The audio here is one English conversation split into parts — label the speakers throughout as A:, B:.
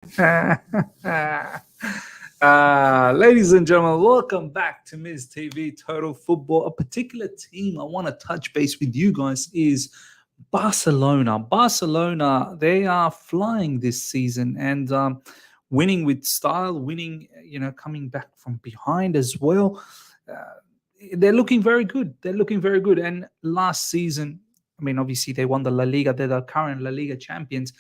A: Ladies and gentlemen, welcome back to Ms. TV Total Football. A particular team I want to touch base with you guys is Barcelona. Barcelona, they are flying this season and winning with style, winning, coming back from behind as well. They're looking very good. They're looking very good. And last season, I mean, obviously they won the La Liga. They're the current La Liga champions.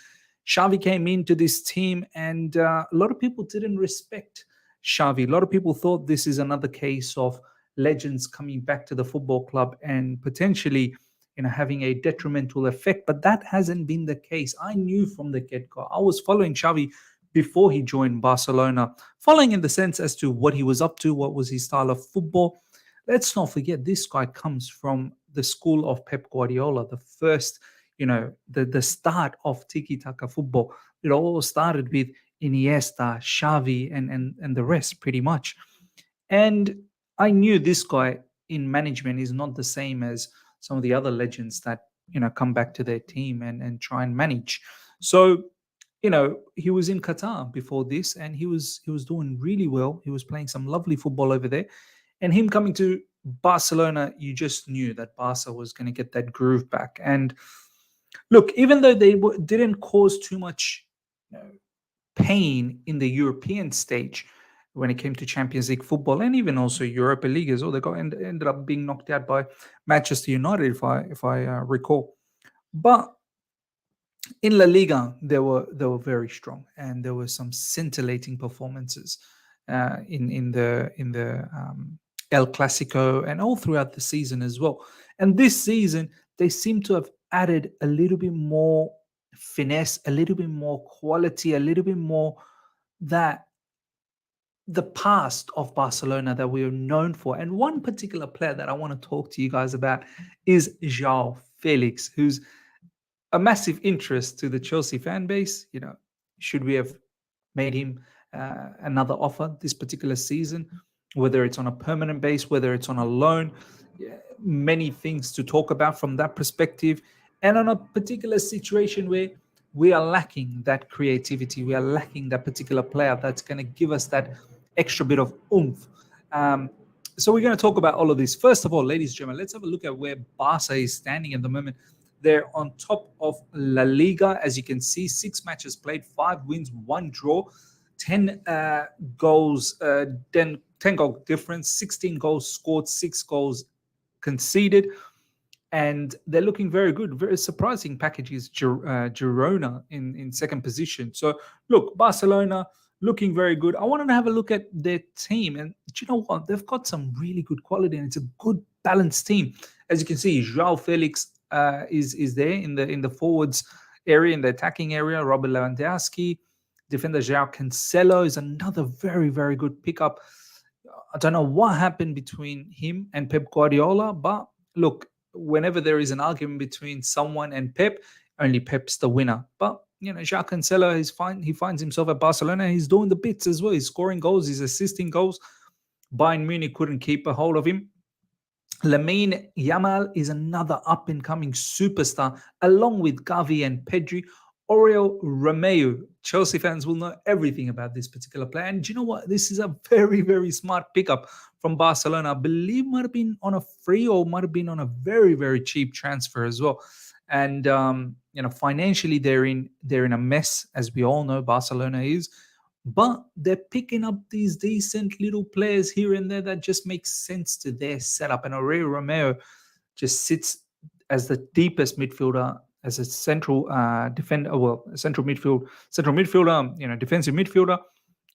A: Xavi came into this team, and a lot of people didn't respect Xavi. A lot of people thought this is another case of legends coming back to the football club and potentially, having a detrimental effect. But that hasn't been the case. I knew from the get-go. I was following Xavi before he joined Barcelona, following in the sense as to what he was up to, what was his style of football. Let's not forget this guy comes from the school of Pep Guardiola, the first, the start of tiki-taka football. It all started with Iniesta, Xavi, and the rest pretty much. And I knew this guy in management is not the same as some of the other legends that come back to their team and try and manage. So he was in Qatar before this, and he was doing really well. He was playing some lovely football over there, and him coming to Barcelona, you just knew that Barca was going to get that groove back. And look, even though they didn't cause too much you know, pain in the European stage when it came to Champions League football and even also Europa League as well, they ended up being knocked out by Manchester United, if I recall. But in La Liga, they were very strong, and there were some scintillating performances in the El Clasico and all throughout the season as well. And this season, they seem to have added a little bit more finesse, a little bit more quality, a little bit more that the past of Barcelona that we are known for. And one particular player that I want to talk to you guys about is Joao Felix, who's a massive interest to the Chelsea fan base. Should we have made him another offer this particular season, whether it's on a permanent base, whether it's on a loan? Many things to talk about from that perspective. And on a particular situation where we are lacking that creativity, we are lacking that particular player that's going to give us that extra bit of oomph. So we're going to talk about all of this. First of all, ladies and gentlemen, let's have a look at where Barca is standing at the moment. They're on top of La Liga. As you can see, 6 matches played, 5 wins, 1 draw, 10 goals, 10 goal difference, 16 goals scored, 6 goals conceded. And they're looking very good. Very surprising package is Girona in second position. So, look, Barcelona looking very good. I wanted to have a look at their team. And do you know what? They've got some really good quality, and it's a good balanced team. As you can see, Joao Felix is there in the forwards area, in the attacking area. Robert Lewandowski, defender Joao Cancelo is another very, very good pickup. I don't know what happened between him and Pep Guardiola, but look, whenever there is an argument between someone and Pep, only Pep's the winner. But Joao Cancelo is fine. He finds himself at Barcelona. He's doing the bits as well. He's scoring goals. He's assisting goals. Bayern Munich couldn't keep a hold of him. Lamine Yamal is another up-and-coming superstar, along with Gavi and Pedri. Oriol Romeu, Chelsea fans will know everything about this particular player. And do you know what? This is a very, very smart pickup from Barcelona. I believe might have been on a free or might have been on a very, very cheap transfer as well. And financially they're in a mess, as we all know Barcelona is. But they're picking up these decent little players here and there that just makes sense to their setup. And Oriol Romeu just sits as the deepest midfielder, as a central defender, central midfielder, defensive midfielder,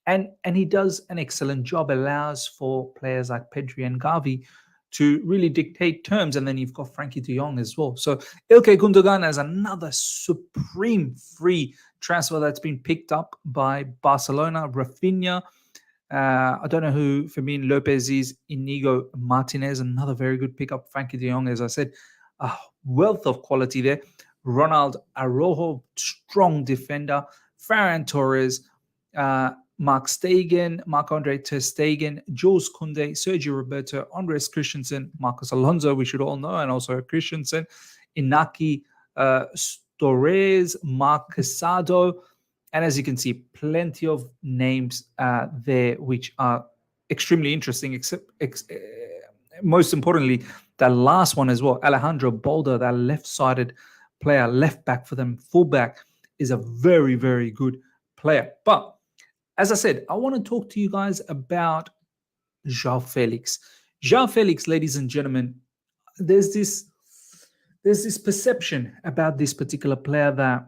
A: and he does an excellent job. Allows for players like Pedri and Gavi to really dictate terms, and then you've got Frankie De Jong as well. So Ilkay Gundogan has another supreme free transfer that's been picked up by Barcelona. Rafinha, I don't know who Fermin Lopez is. Inigo Martinez, another very good pickup. Frankie De Jong, as I said, a wealth of quality there. Ronald Araujo, strong defender. Ferran Torres, Marc-Andre Ter Stegen, Jules Koundé, Sergio Roberto, Andres Christensen, Marcos Alonso, we should all know, and also Christensen, Inaki Torres, Marc Casado, And as you can see, plenty of names there which are extremely interesting, except most importantly, that last one as well, Alejandro Bolder, that left-sided player, left back for them, fullback, is a very, very good player. But as I said, I want to talk to you guys about Joao Felix. Joao Felix, ladies and gentlemen, there's this perception about this particular player that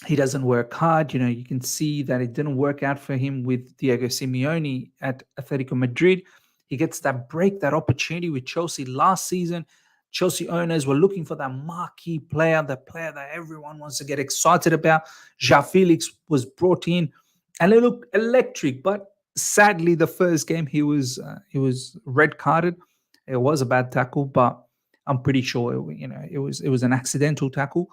A: he doesn't work hard. You can see that it didn't work out for him with Diego Simeone at Atletico Madrid. He gets that break, that opportunity with Chelsea last season. Chelsea owners were looking for that marquee player, the player that everyone wants to get excited about. Joao Felix was brought in, and it looked electric. But sadly, the first game he was red carded. It was a bad tackle, but I'm pretty sure it was an accidental tackle.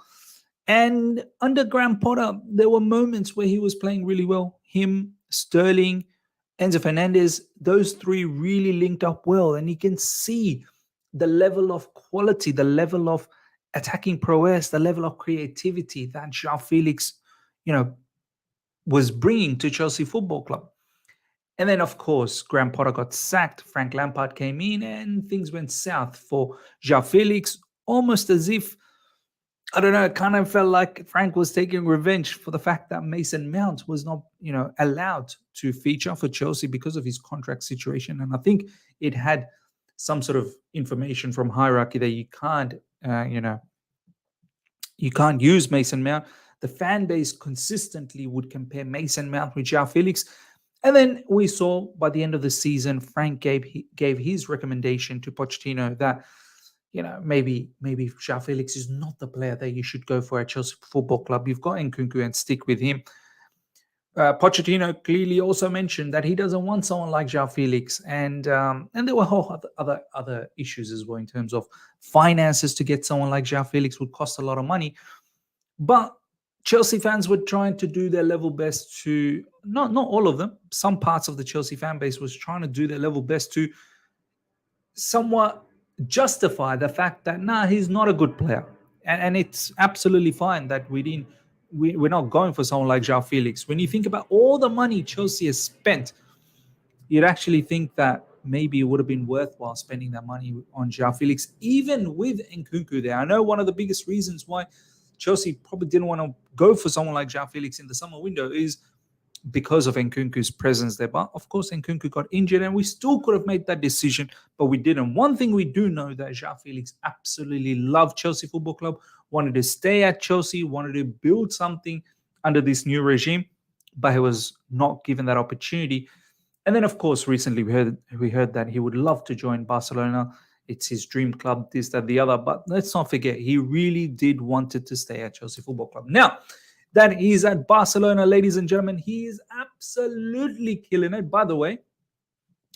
A: And under Graham Potter, there were moments where he was playing really well. Him, Sterling, Enzo Fernandez, those three really linked up well. And you can see the level of quality, the level of attacking prowess, the level of creativity that Joao Felix, was bringing to Chelsea Football Club. And then, of course, Graham Potter got sacked. Frank Lampard came in and things went south for Joao Felix, almost as if, I don't know, it kind of felt like Frank was taking revenge for the fact that Mason Mount was not, allowed to feature for Chelsea because of his contract situation. And I think it had some sort of information from hierarchy that you can't use Mason Mount. The fan base consistently would compare Mason Mount with Joao Felix. And then we saw by the end of the season, Frank gave his recommendation to Pochettino that, maybe Joao Felix is not the player that you should go for at Chelsea Football Club. You've got Nkunku and stick with him. Pochettino clearly also mentioned that he doesn't want someone like Joao Felix, and there were whole other issues as well in terms of finances. To get someone like Joao Felix would cost a lot of money, but Chelsea fans were trying to do their level best to, not all of them, some parts of the Chelsea fan base was trying to do their level best to somewhat justify the fact that, he's not a good player. And it's absolutely fine that we're not going for someone like Joao Felix. When you think about all the money Chelsea has spent, you'd actually think that maybe it would have been worthwhile spending that money on Joao Felix, even with Nkunku there. I know one of the biggest reasons why Chelsea probably didn't want to go for someone like Joao Felix in the summer window is because of Nkunku's presence there. But of course, Nkunku got injured and we still could have made that decision, but we didn't. One thing we do know that Joao Felix absolutely loved Chelsea Football Club, wanted to stay at Chelsea, wanted to build something under this new regime, but he was not given that opportunity. And then, of course, recently we heard that he would love to join Barcelona. It's his dream club, this, that, the other. But let's not forget, he really did wanted to stay at Chelsea Football Club. Now that he's at Barcelona, ladies and gentlemen, he is absolutely killing it. By the way,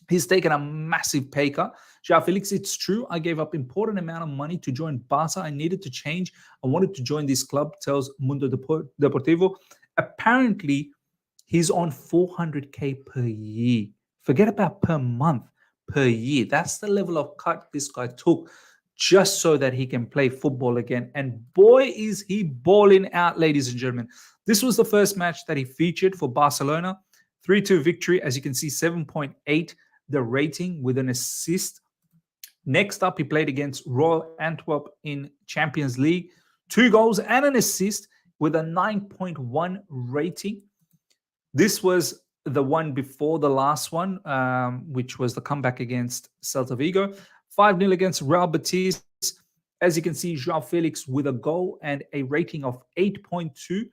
A: he's taken a massive pay cut. Joao Felix, it's true, I gave up important amount of money to join Barca. I needed to change. I wanted to join this club, tells Mundo Deportivo. Apparently, he's on 400K per year. Forget about per month, per year. That's the level of cut this guy took just so that he can play football again. And boy, is he balling out, ladies and gentlemen. This was the first match that he featured for Barcelona. 3-2 victory. As you can see, 7.8, the rating with an assist. Next up, he played against Royal Antwerp in Champions League. 2 goals and an assist with a 9.1 rating. This was the one before the last one, which was the comeback against Celta Vigo. 5-0 against Real Betis. As you can see, Joao Felix with a goal and a rating of 8.2.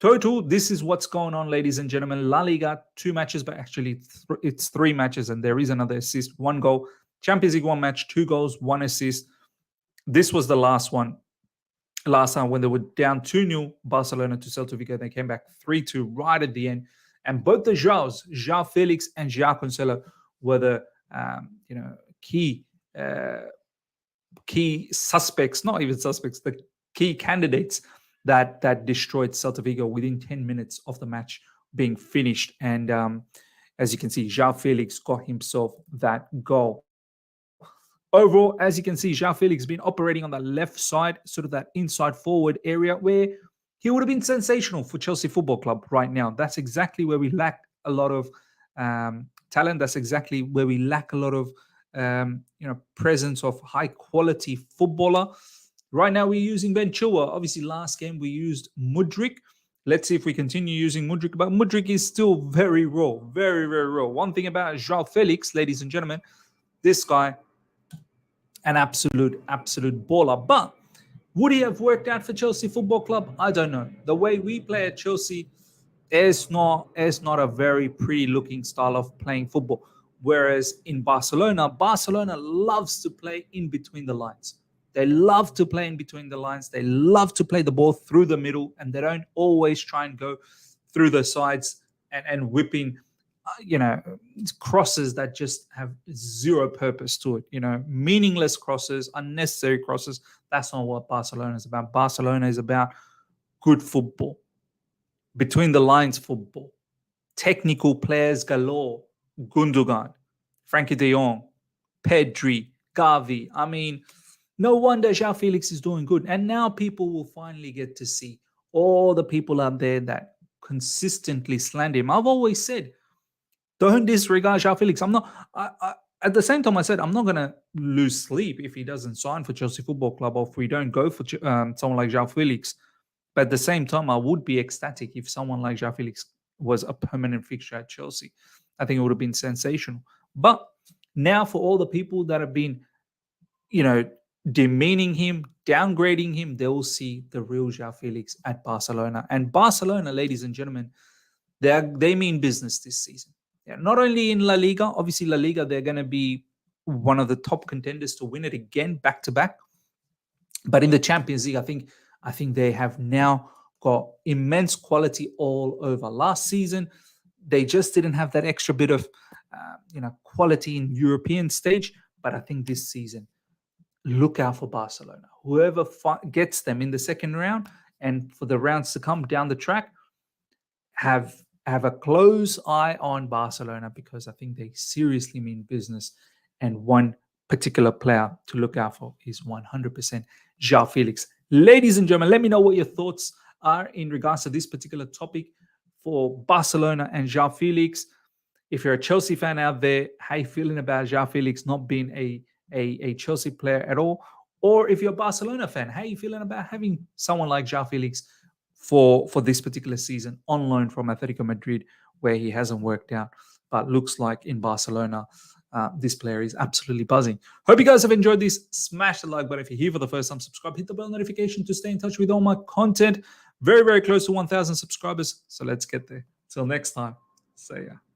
A: Total, this is what's going on, ladies and gentlemen. La Liga, 2 matches, but actually it's 3 matches, and there is another assist. 1 goal. Champions League, 1 match, 2 goals, 1 assist. This was the last one. Last time when they were down 2-0 Barcelona to Celta Vigo, they came back 3-2 right at the end. And both the Joaos, Joao Felix and Joao Cancelo, were the key suspects, not even suspects, the key candidates that destroyed Celta Vigo within 10 minutes of the match being finished. And as you can see, Joao Felix got himself that goal. Overall, as you can see, Joao Felix has been operating on the left side, sort of that inside forward area where he would have been sensational for Chelsea Football Club right now. That's exactly where we lack a lot of talent. That's exactly where we lack a lot of presence of high quality footballer. Right now we're using Ben Chilwell. Obviously, last game we used Mudryk. Let's see if we continue using Mudryk. But Mudryk is still very raw, very, very raw. One thing about Joao Felix, ladies and gentlemen, this guy, an absolute baller. But would he have worked out for Chelsea Football Club? I don't know. The way we play at Chelsea is not a very pretty looking style of playing football. Whereas in Barcelona loves to play in between the lines. They love to play in between the lines. They love to play the ball through the middle, and they don't always try and go through the sides and whipping, crosses that just have zero purpose to it. Meaningless crosses, unnecessary crosses. That's not what Barcelona is about. Barcelona is about good football, between the lines football, technical players galore. Gundogan, Frankie de Jong, Pedri, Gavi. I mean, no wonder Joao Felix is doing good. And now people will finally get to see all the people out there that consistently slander him. I've always said, don't disregard Joao Felix. I'm not. At the same time, I said I'm not going to lose sleep if he doesn't sign for Chelsea Football Club, or if we don't go for someone like Joao Felix. But at the same time, I would be ecstatic if someone like Joao Felix was a permanent fixture at Chelsea. I think it would have been sensational. But now, for all the people that have been, demeaning him, downgrading him, they will see the real Joao Felix at Barcelona. And Barcelona, ladies and gentlemen, they mean business this season. Yeah, not only in La Liga, obviously La Liga, they're going to be one of the top contenders to win it again, back to back. But in the Champions League, I think they have now got immense quality all over. Last season, they just didn't have that extra bit of, quality in European stage. But I think this season, look out for Barcelona. Whoever gets them in the second round and for the rounds to come down the track, have a close eye on Barcelona, because I think they seriously mean business. And one particular player to look out for is 100% Joao Felix. Ladies and gentlemen, let me know what your thoughts are in regards to this particular topic for Barcelona and Joao Felix. If you're a Chelsea fan out there, how you feeling about Joao Felix not being a Chelsea player at all? Or if you're a Barcelona fan, how you feeling about having someone like Joao Felix for this particular season on loan from Atletico Madrid, where he hasn't worked out, but looks like in Barcelona, this player is absolutely buzzing. Hope you guys have enjoyed this. Smash the like button if you're here for the first time. Subscribe, hit the bell notification to stay in touch with all my content. Very, very close to 1,000 subscribers. So let's get there. Till next time. See ya.